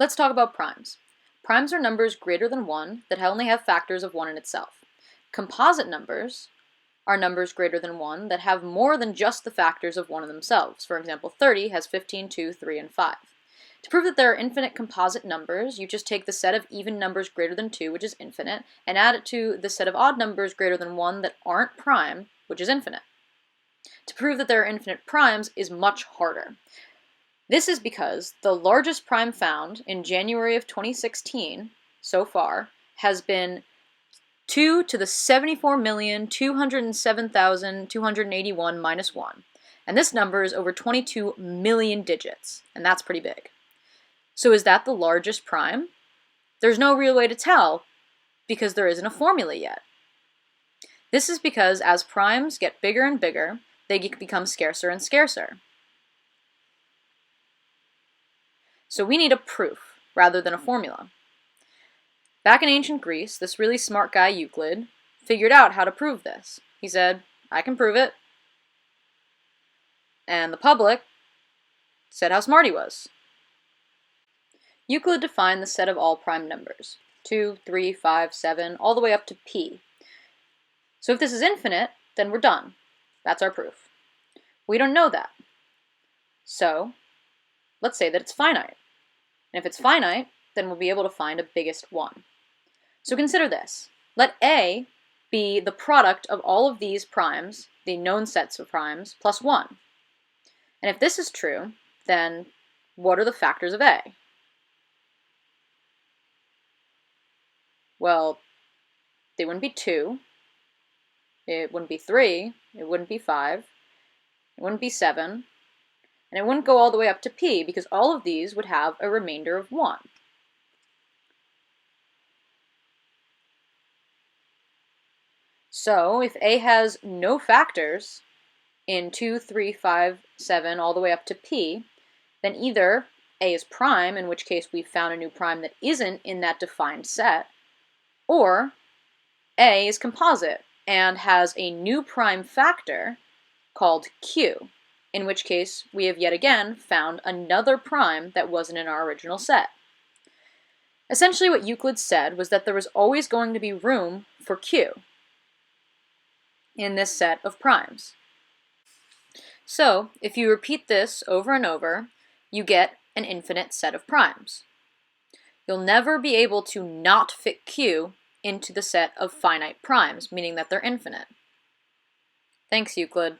Let's talk about primes. Primes are numbers greater than 1 that only have factors of 1 in itself. Composite numbers are numbers greater than 1 that have more than just the factors of 1 in themselves. For example, 30 has 15, 2, 3, and 5. To prove that there are infinite composite numbers, you just take the set of even numbers greater than 2, which is infinite, and add it to the set of odd numbers greater than 1 that aren't prime, which is infinite. To prove that there are infinite primes is much harder. This is because the largest prime found in January of 2016, so far, has been 2 to the 74,207,281 minus 1. And this number is over 22 million digits, and that's pretty big. So is that the largest prime? There's no real way to tell because there isn't a formula yet. This is because as primes get bigger and bigger, they become scarcer and scarcer. So we need a proof rather than a formula. Back in ancient Greece, this really smart guy Euclid figured out how to prove this. He said, I can prove it. And the public said how smart he was. Euclid defined the set of all prime numbers, 2, 3, 5, 7, all the way up to p. So if this is infinite, then we're done. That's our proof. We don't know that. So let's say that it's finite. And if it's finite, then we'll be able to find a biggest one. So consider this. Let A be the product of all of these primes, the known sets of primes, plus 1. And if this is true, then what are the factors of A? Well, they wouldn't be 2, it wouldn't be 3, it wouldn't be 5, it wouldn't be 7, and it wouldn't go all the way up to p because all of these would have a remainder of 1. So if A has no factors in 2, 3, 5, 7, all the way up to p, then either A is prime, in which case we've found a new prime that isn't in that defined set, or A is composite and has a new prime factor called q, in which case we have yet again found another prime that wasn't in our original set. Essentially what Euclid said was that there was always going to be room for q in this set of primes. So if you repeat this over and over, you get an infinite set of primes. You'll never be able to not fit q into the set of finite primes, meaning that they're infinite. Thanks, Euclid.